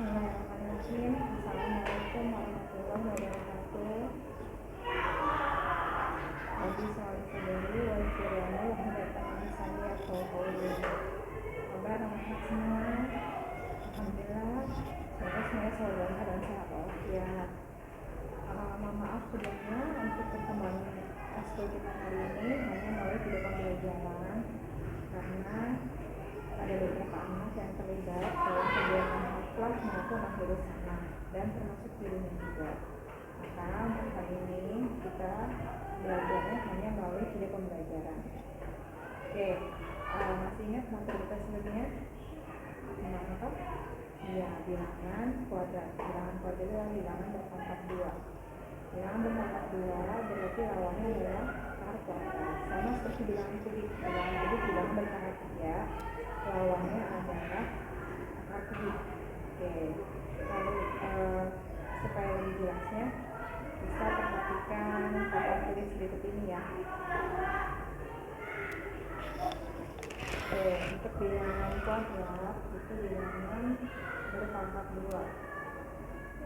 Bismillahirrahmanirrahim. Assalamualaikum warahmatullahi wabarakatuh. Rabbi sholli sadri wa yassir li amri wahlul 'uqdatam min lisani yafqahu qawli. Kabar anak-anak semua? Alhamdulillah, semoga semuanya selalu dalam keadaan sehat walafiat. Mohon maaf sebelumnya untuk pertemuan ekskul kita hari ini hanya melalui video pembelajaran karena ada beberapa anak yang terlibat dalam kegiatan haflah maupun akhir sana dan termasuk gurunya juga. Maka untuk hari ini kita belajarnya hanya melalui video pembelajaran. Oke, masih ingat materi kita sebelumnya? Bilangan apa? Ya, bilangan kuadrat. Bilangan kuadrat adalah bilangan berpangkat 2. Bilangan berpangkat 2 berarti lawannya adalah akar kuadrat. Sama seperti bilangan kubik. Bilangan kubik bilangan berpangkat 3. Lawannya adalah akar kubik. Oke, lalu supaya lebih jelasnya bisa perhatikan papan tulis berikut ini ya. Oke, untuk bilangan kuadrat itu bilangan berpangkat 2.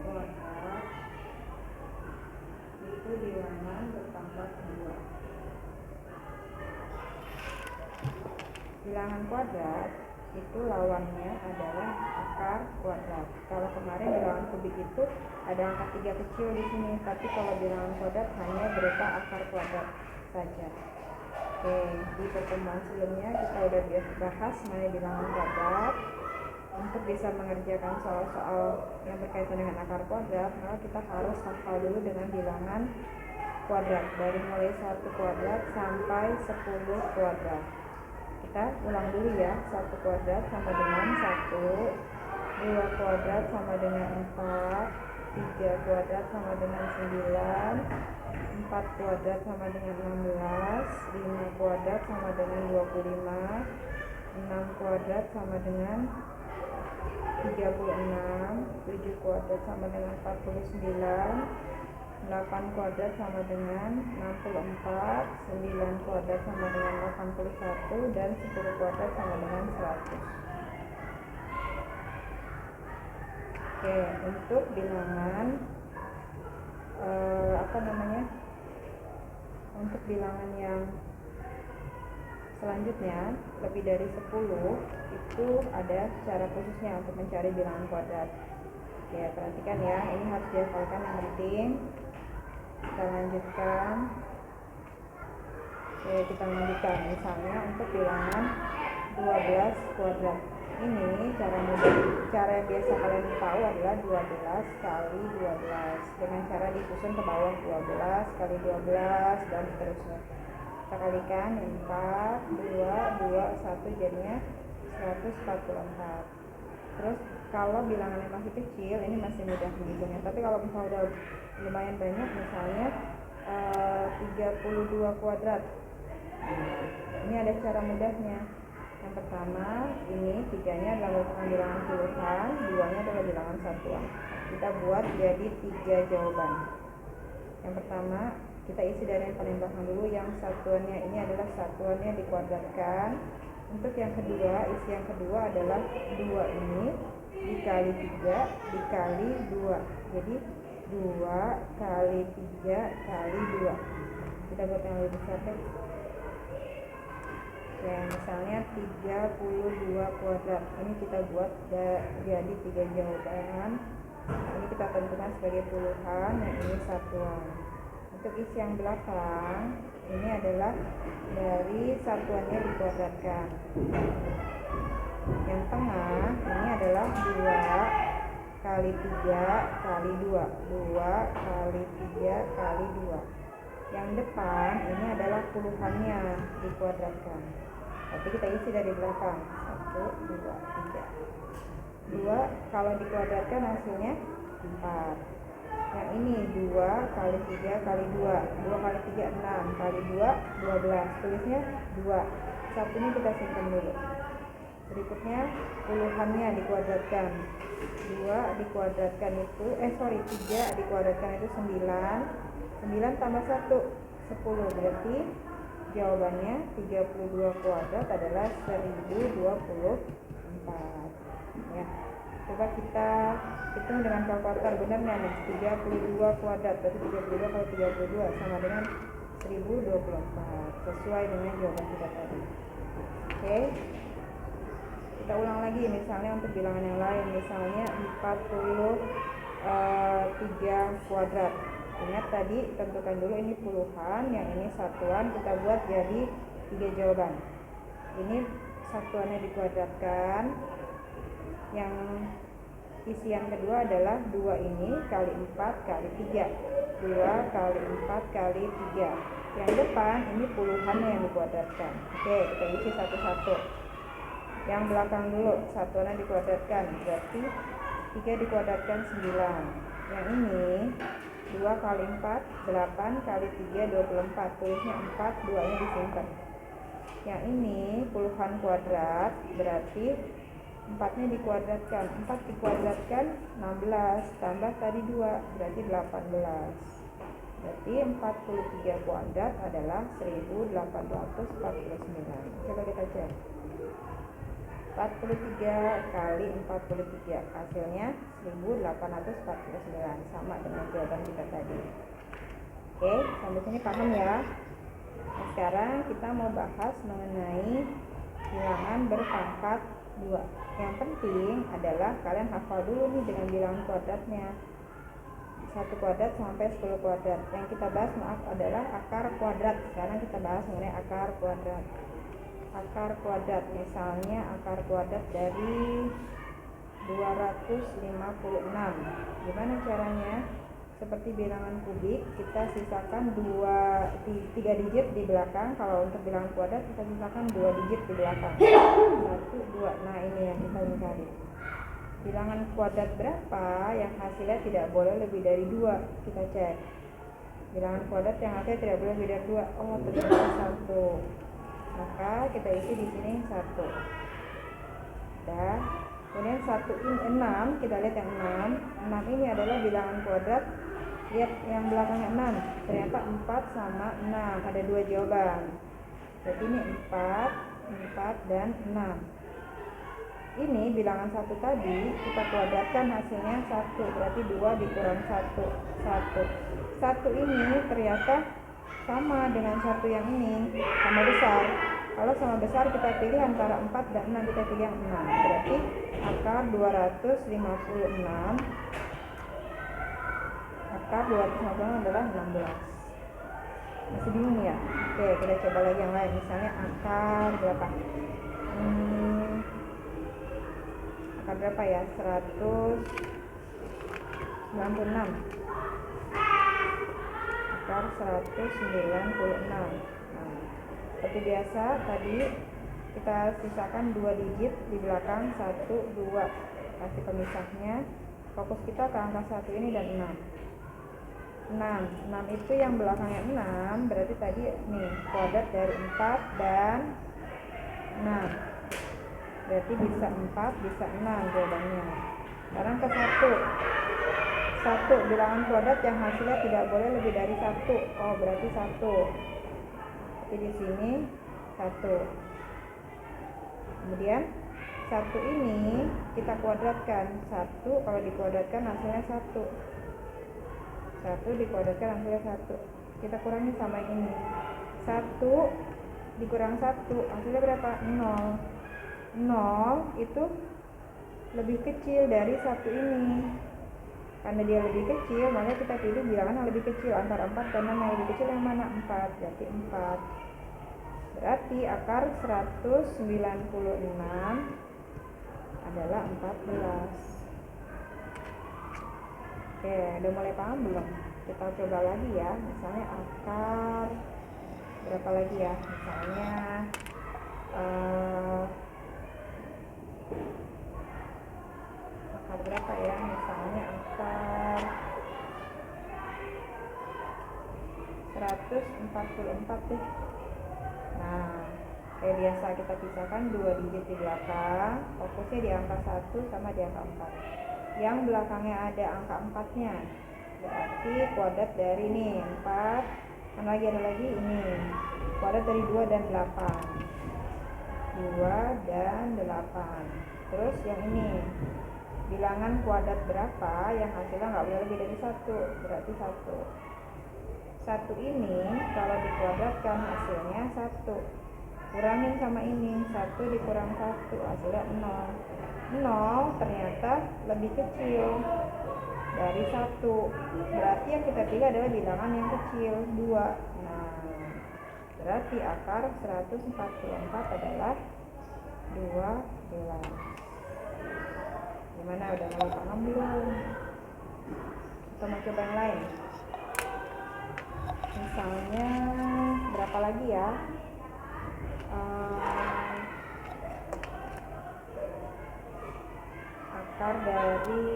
Kuadrat itu bilangan berpangkat 2. Bilangan kuadrat itu lawannya adalah akar kuadrat. Kalau kemarin bilangan kubik itu ada angka 3 kecil di sini, tapi kalau bilangan kuadrat hanya berupa akar kuadrat saja. Oke, di pertemuan sebelumnya kita udah bahas mengenai bilangan kuadrat. Untuk bisa mengerjakan soal-soal yang berkaitan dengan akar kuadrat, maka kita harus hafal dulu dengan bilangan kuadrat dari mulai 1 kuadrat sampai 10 kuadrat. Kita ulang dulu ya. 1 kuadrat sama dengan 1, 2 kuadrat sama dengan 4, 3 kuadrat sama dengan 9, 4 kuadrat sama dengan 16, 5 kuadrat sama dengan 25, 6 kuadrat sama dengan 36, 7 kuadrat sama dengan 49, 8 kuadrat sama dengan 64, 9 kuadrat sama dengan 81, dan 10 kuadrat sama dengan 100. Oke, untuk bilangan untuk bilangan yang selanjutnya lebih dari 10 itu ada cara khususnya untuk mencari bilangan kuadrat. Oke, perhatikan ya, ini harus dihafalkan yang penting. Kita lanjutkan. Oke, kita lanjutkan. Misalnya untuk bilangan 12 kuadrat. Ini cara yang biasa kalian tahu adalah 12 kali 12 dengan cara disusun ke bawah 12 kali 12 dan seterusnya. Kita kalikan 4, 2, 1 jadinya 144. Terus kalau bilangannya masih kecil ini masih mudah menghitungnya. Tapi kalau misalnya udah lumayan banyak, misalnya 32 kuadrat. Ini ada cara mudahnya. Yang pertama, ini 3-nya adalah merupakan bilangan puluhan, 2-nya adalah bilangan satuan. Kita buat jadi 3 jawaban. Yang pertama, kita isi dari yang paling belakang dulu. Yang satuannya ini adalah satuannya dikuadratkan. Untuk yang kedua, isi yang kedua adalah 2 ini dikali 3 dikali 2. Jadi 2 kali 3 kali 2. Kita buat yang lebih besar deh. Oke, misalnya 32 kuadrat. Ini kita buat jadi 3 jawaban. Ini kita tentukan sebagai puluhan, yang ini satuan. Untuk isi yang belakang, ini adalah dari satuannya dikuadratkan. Yang tengah, ini adalah 2 kali 3 kali 2. 2 kali 3 kali 2. Yang depan, ini adalah puluhannya dikuadratkan. Tapi kita isi dari belakang. 1, 2, 3. 2 kalau dikuadratkan hasilnya 4. Yang ini 2 kali 3 kali 2. 2 kali 3 6 kali 2 12. Tulisnya 2. Satunya kita simpan dulu. Berikutnya puluhannya dikuadratkan. 2 dikuadratkan itu 3 dikuadratkan itu 9. 9 tambah 1 10. Berarti jawabannya 32 kuadrat adalah 1024 ya. Coba kita hitung dengan kalkulator, benarnya nih 32 kuadrat, berarti 32 kali 32 sama dengan 1024, sesuai dengan jawaban kita tadi. Oke, kita ulang lagi misalnya untuk bilangan yang lain, misalnya 43 kuadrat. Ingat tadi tentukan dulu ini puluhan, yang ini satuan, kita buat jadi 3 jawaban. Ini satuannya dikuadratkan, yang isian kedua adalah 2 ini kali 4 kali 3, 2 kali 4 kali 3. Yang depan ini puluhannya yang dikuadratkan. Oke, kita isi satu-satu. Yang belakang dulu, satuannya dikuadratkan, berarti 3 dikuadratkan 9. Yang ini 2 kali 4, 8 kali 3, 24. Tulisnya 4, 2-nya disimpan. Yang ini puluhan kuadrat, berarti 4-nya dikuadratkan. 4 dikuadratkan 16, tambah tadi 2, berarti 18. Berarti 43 kuadrat adalah 1849. Coba kita cek. 43 kali 43, hasilnya 1849, sama dengan jawaban kita tadi. Oke, sampai sini paham ya? Nah, sekarang kita mau bahas mengenai bilangan berpangkat 2. Yang penting adalah kalian hafal dulu nih dengan bilangan kuadratnya. 1 kuadrat sampai 10 kuadrat. Yang kita bahas adalah akar kuadrat. Sekarang kita bahas mengenai akar kuadrat. Akar kuadrat, misalnya akar kuadrat dari 256. Gimana caranya? Seperti bilangan kubik, kita sisakan 3 digit di belakang. Kalau untuk bilangan kuadrat kita sisakan 2 digit di belakang. 1, 2. Nah, ini yang kita cari. Bilangan kuadrat berapa yang hasilnya tidak boleh lebih dari 2? Kita cek. Bilangan kuadrat yang hasilnya tidak boleh lebih dari 2. Oh, ternyata 1. Maka kita isi di sini 1. Dan kemudian 1 ini 6, kita lihat yang 6. 6 ini adalah bilangan kuadrat. Lihat yang belakangnya 6. Ternyata 4 sama 6. Ada 2 jawaban. Jadi ini 4, 4 dan 6. Ini bilangan 1 tadi kita kuadratkan, hasilnya 1. Berarti 2 dikurang 1, 1. 1 ini ternyata sama dengan 1 yang ini, sama besar. Kalau sama besar kita pilih antara 4 dan 6, kita pilih yang 6. Berarti akar 256, akar 256 adalah 16. Masih bingung ya? Oke, kita coba lagi yang lain. Misalnya akar berapa? Akar berapa ya? 196. Akar 196. Nah, seperti biasa tadi kita sisakan 2 digit di belakang, 1, 2. Kasih pemisahnya. Fokus kita ke angka 1 ini dan 6. 6 itu yang belakangnya 6, berarti tadi nih kuadrat dari 4 dan 6. Berarti bisa 4, bisa 6 jawabannya. Sekarang ke 1. 1 bilangan kuadrat yang hasilnya tidak boleh lebih dari 1. Oh, berarti 1. Tapi di sini 1. Kemudian 1 ini kita kuadratkan. 1 kalau dikuadratkan hasilnya 1. 1 dikuadratkan hasilnya 1. Kita kurangi sama ini. 1 dikurang 1 hasilnya berapa? 0. 0 itu lebih kecil dari 1 ini. Karena dia lebih kecil, maka kita pilih bilangan yang lebih kecil. Antara 4 dan 6 yang lebih kecil yang mana? 4. Berarti 4. Berarti akar 196 adalah 14. Oke, udah mulai paham belum? Kita coba lagi ya. Misalnya akar berapa lagi ya? Misalnya akar berapa ya? Misalnya akar 144 deh. Nah, kayak biasa kita pisahkan 2 digit di belakang. Fokusnya di angka 1 sama di angka 4. Yang belakangnya ada angka 4-nya. Berarti kuadrat dari ini 4. Mana lagi ada lagi ini. Kuadrat dari 2 dan 8. 2 dan 8. Terus yang ini bilangan kuadrat berapa yang hasilnya nggak boleh lebih dari 1. Berarti 1. 1 ini kalau dikuadratkan hasilnya 1. Kurangin sama ini, 1 dikurang 1 hasilnya 0. 0 ternyata lebih kecil dari 1. Berarti yang kita pilih adalah bilangan yang kecil, 2. Nah, berarti akar 144 adalah 12. Gimana, udah mulai paham belum? Kita mau coba yang lain. Misalnya berapa lagi ya? Akar dari,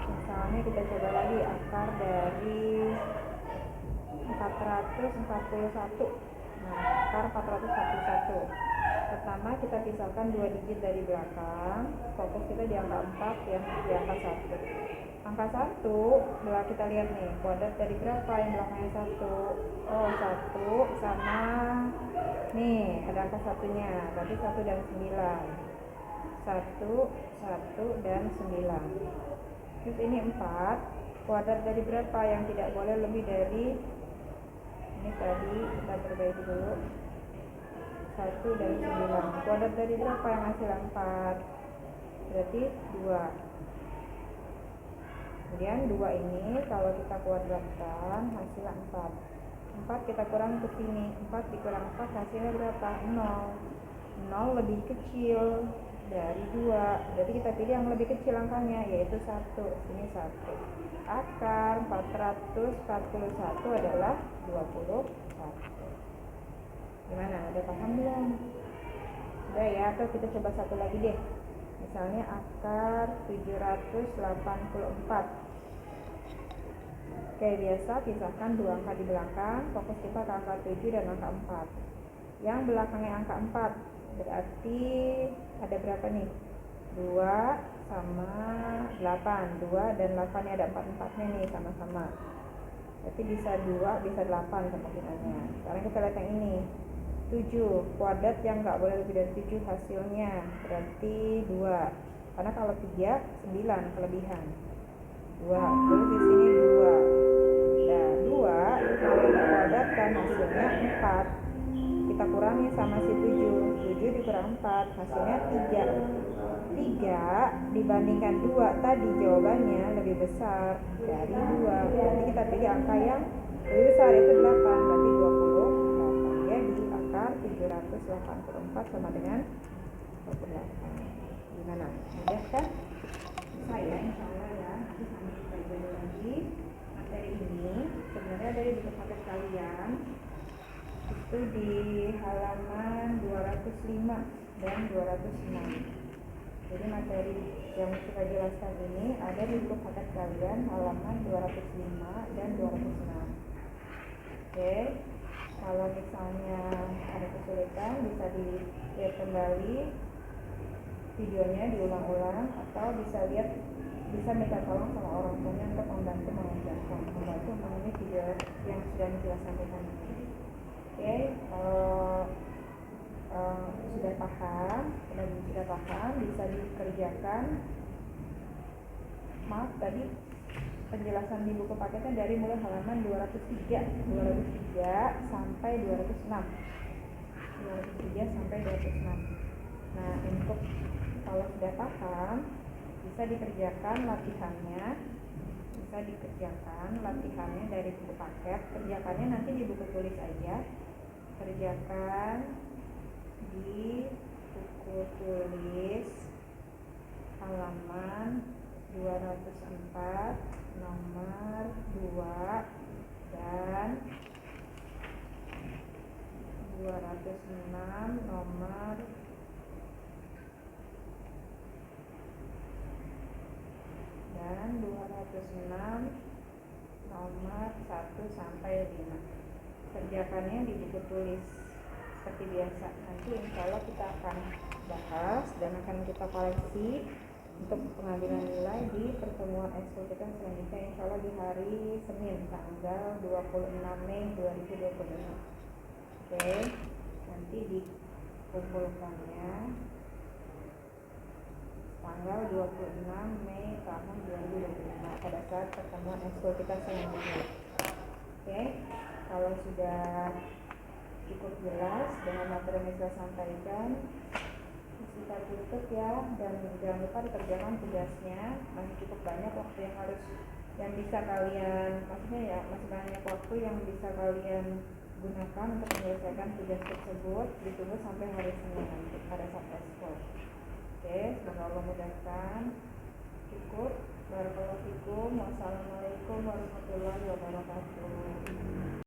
misalnya kita coba lagi akar dari 441. Nah, akar 441. Pertama kita pisahkan 2 digit dari belakang. Fokus kita di angka 4 ya, di angka 1. Angka 1, bila kita lihat nih, kuadrat dari berapa yang belakangnya 1? Oh, 1 sama nih, ada angka satunya. Berarti 1 dan 9. 1 dan 9. Terus ini 4. Kuadrat dari berapa yang tidak boleh lebih dari, ini tadi kita perbaiki dulu, 1 dan 9. Kuadrat dari berapa yang hasil 4? Berarti 2. Kemudian 2 ini kalau kita kuadratkan hasil 4. 4 kita kurang ke sini, 4 dikurang 4 hasilnya berapa? 0. 0 lebih kecil dari 2. Berarti kita pilih yang lebih kecil angkanya, yaitu 1. Sini 1. Akar 441 adalah 21. Gimana? Udah paham belum? Udah ya, atau kita coba satu lagi deh. Misalnya akar 784. Kayak biasa, pisahkan 2 angka di belakang. Fokus kita ke angka 7 dan angka 4. Yang belakangnya angka 4 berarti ada berapa nih? 2 sama 8. 2 dan 8 nya ada 4-4 nya nih sama-sama. Berarti bisa 2, bisa 8 kemungkinannya. Sekarang kita lihat yang ini. 7, kuadrat yang nggak boleh lebih dari 7 hasilnya. Berarti 2. Karena kalau 3, 9 kelebihan. 2. Terus di sini 2. Nah, 2 kalau dikuadratkan hasilnya 4. Kita kurangi sama si 7. 7 dikurang 4 hasilnya 3. 3 dibandingkan 2 tadi jawabannya lebih besar dari 2. Berarti kita pilih angka yang lebih besar, yaitu 8. Berarti 28. Jadi akar 784 sama dengan 28. Gimana? Mudah kan? Bisa ya, insya Allah ya. Nanti sambil kita belajar lagi materi ini. Sebenarnya dari buku paket kalian itu di halaman 205 dan 206. Jadi materi yang kita jelaskan ini ada di buku paket kalian halaman 205 dan 206. Oke, kalau misalnya ada kesulitan bisa dilihat kembali videonya, diulang-ulang, atau bisa minta tolong sama orang tuanya untuk membantu mengenai video yang sudah kita sampaikan ini. Oke, kalau sudah paham bisa dikerjakan. Maaf, tadi penjelasan di buku paketnya dari mulai halaman 203 sampai 206. 203 sampai 206. Nah, untuk kalau sudah paham bisa dikerjakan latihannya dari buku paket. Kerjakannya nanti di buku tulis aja. Kerjakan di buku tulis halaman 204 nomor 2 dan 206 nomor 1 sampai 5. Kerjakannya di buku tulis seperti biasa. Nanti insya Allah kita akan bahas dan akan kita koreksi untuk pengambilan nilai di pertemuan ekskul kita selanjutnya, insya Allah di hari Senin tanggal 26 Mei 2025. Oke, nanti dikumpulkannya tanggal 26 Mei tahun 2025 pada saat pertemuan ekskul kita selanjutnya. Oke, kalau sudah cukup jelas dengan materi yang saya sampaikan, kita tutup ya, dan jangan lupa dikerjakan tugasnya. Masih cukup banyak waktu yang bisa kalian, maksudnya ya masih banyak waktu yang bisa kalian gunakan untuk menyelesaikan tugas tersebut. Ditunggu sampai hari Senin nanti pada saat ekskul. Oke, semoga Allah mudahkan. Cukup. Barakallahu fikum. Wassalamualaikum warahmatullahi wabarakatuh.